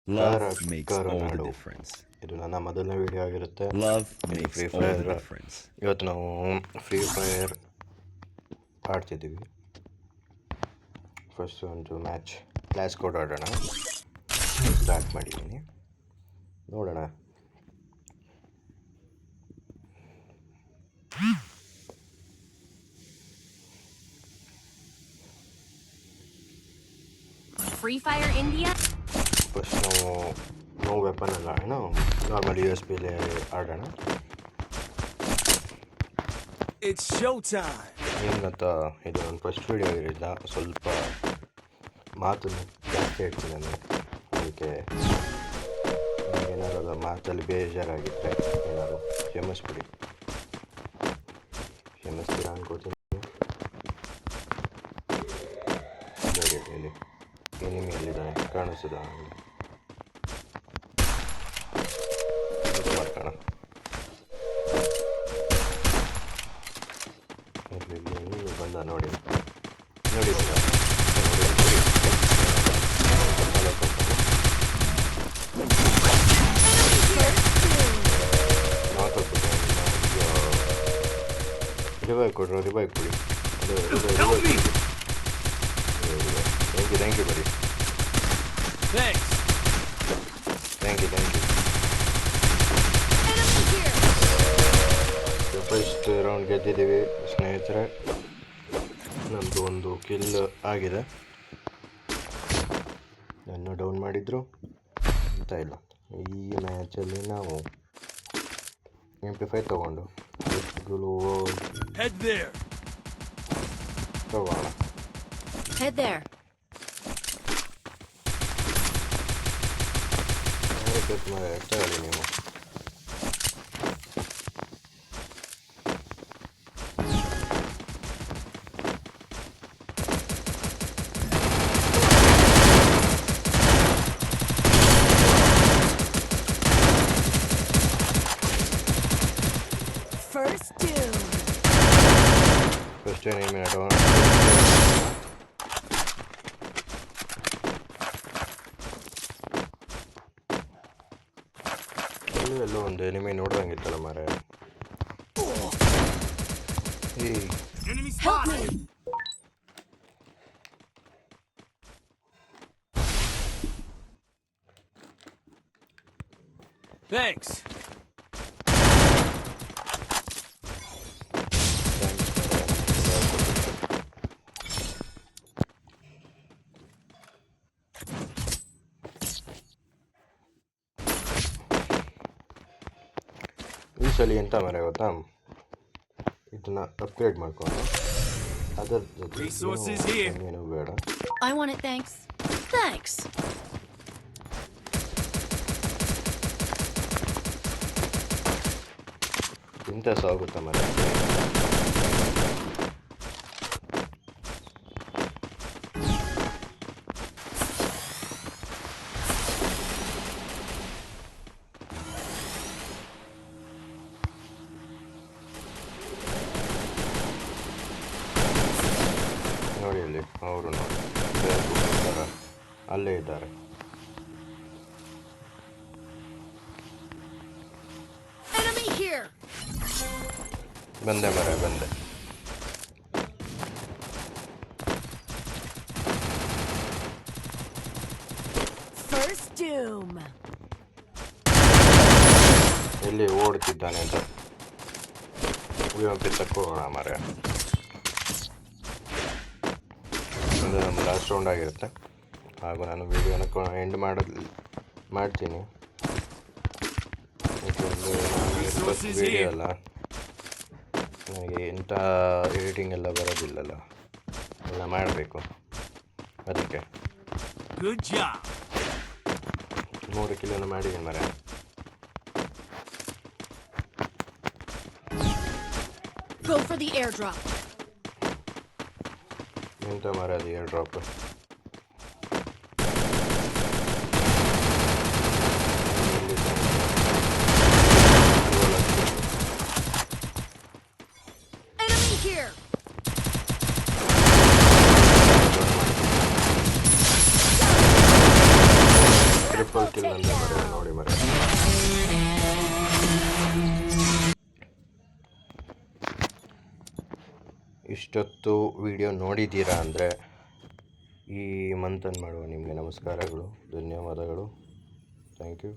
Love Kara makes all the Karanadu. difference. ಇದು ನನ್ನ ಮೊದಲನೇ ವಿಡಿಯೋ ಆಗಿರುತ್ತೆ. Love free makes all fire the difference. ಇವತ್ತು ನಾವು ಫ್ರೀ ಫೈರ್ ಆಡ್ತಿದ್ದೀವಿ. ಫಸ್ಟ್ ಒಂದು ಮ್ಯಾಚ್ ಕ್ಲಾಸ್ ಕೋಡ್ ಆಡೋಣ. ಸ್ಟಾರ್ಟ್ ಮಾಡಿದ್ದೀನಿ, ನೋಡೋಣ. Free Fire India? ಫಸ್ಟ್ ನಾವು ನೋ ವೆಪನ್ ಅಲ್ಲ ಆಡೋಣ, ನಾರ್ಮಲ್ USB ಆಡೋಣ. It's showtime. ಏನಂತ ಇದು ನನ್ನ ಫಸ್ಟ್ ವೀಡಿಯೋ ಇರಲಿಲ್ಲ, ಸ್ವಲ್ಪ ಮಾತನ್ನು ಜಾಸ್ತಿ ಹೇಳ್ತೀನಿ ನಾನು. ಅದಕ್ಕೆ ಏನಾದ್ರು ಮಾತಲ್ಲಿ ಬೇಜಾರಾಗಿದ್ದರೆ ಏನಾದ್ರು ಕ್ಷಮಿಸ್ಬಿಡಿ, ಕ್ಷಮಿಸ್ತೀರಾ ಅನ್ಕೋತೀನಿ. ನೋಡಿ ಇಲ್ಲಿ ಎನಿಮಿ ಎಲ್ಲಿದ್ದಾನೆ ಕಾಣಿಸ್ತದ ಮಾಡ್ಕೋಣ. ಇಲ್ಲಿ ಬಂದ ನೋಡಿ ನೋಡಿ ರಿವೈವ್ ಕೊಡ್ರಿ, ರಿವೈವ್ ಕೊಡಿ. ಥ್ಯಾಂಕ್ ಯು ಬಡಿ. ಥ್ಯಾಂಕ್ ಯು ಫಸ್ಟ್ ರೌಂಡ್ ಗೆದ್ದಿದ್ದೀವಿ ಸ್ನೇಹಿತರೆ. ನಮ್ಮದು ಒಂದು ಕಿಲ್ ಆಗಿದೆ. ನನ್ನ ಡೌನ್ ಮಾಡಿದ್ರು ಅಂತ ಇಲ್ಲ. ಈ ಮ್ಯಾಚಲ್ಲಿ ನಾವು MP5 ತಗೊಂಡು ತಗೋಣ. Head there. ತಗೊಳ್ಳಿ ನೀವು. First doom. ಫಸ್ಟ್ ಏನೇನು ಮಾಡೋಣ. ಎಲ್ಲೋ ಒಂದು ಎನಿಮಿ ನೋಡ್ದಂಗಿತ್ತಲ್ಲ ಮಾರೆ. Help me. Thanks. ಈ ಸಲ ಎಂತ ಮರ ಗೊತ್ತಾ, ಇದನ್ನ ಅಪ್ಗ್ರೇಡ್ ಮಾಡ್ಕೊಂಡು ಅದರ ಜೊತೆ ಏನು ಬೇಡ. I want it, thanks. Thanks. ಇಂಥ ಸಾಗುತ್ತಾ ಮರ. ನೋಡಿ ಅಲ್ಲಿ ಅವರು ನೋಡಿ ಅಲ್ಲೇ ಇದ್ದಾರೆ. Enemy here. ಬಂದೆ ಮರ ಬಂದೆ. First doom. ಎಲ್ಲಿ ಓಡ್ತಿದ್ದಾನೆ ಅಂತ ಉಳಿಯೋಕೆ ತಕ್ಕೋಣ ಮರ. ಅದು ನಮ್ಮ ಲಾಸ್ಟ್ ರೌಂಡ್ ಆಗಿರುತ್ತೆ. ಹಾಗೂ ನಾನು ವಿಡಿಯೋನ ಎಂಡ್ ಮಾಡ್ತೀನಿ. ಫಸ್ಟ್ ವಿಡಿಯೋ ಅಲ್ಲ, ನನಗೆ ಇಂಥ ಎಡಿಟಿಂಗ್ ಎಲ್ಲ ಬರೋದಿಲ್ಲಲ್ಲ, ಎಲ್ಲ ಮಾಡಬೇಕು. ಅದಕ್ಕೆ 3 ಕಿಲೋನ ಮಾಡಿದ್ದೀನಿ ಮರ. Go for the airdrop. ಎಂತ ಮರ ಅದು air drop. Enemy here. Triple kill ನಂದೇ ಮರೆ ನೋಡಿ ಮರೆ. ಇಷ್ಟೊತ್ತು ವಿಡಿಯೋ ನೋಡಿದ್ದೀರಾ ಅಂದರೆ ಈ ಮಂತನ್ ಮಾಡುವ ನಿಮಗೆ ನಮಸ್ಕಾರಗಳು, ಧನ್ಯವಾದಗಳು. Thank you.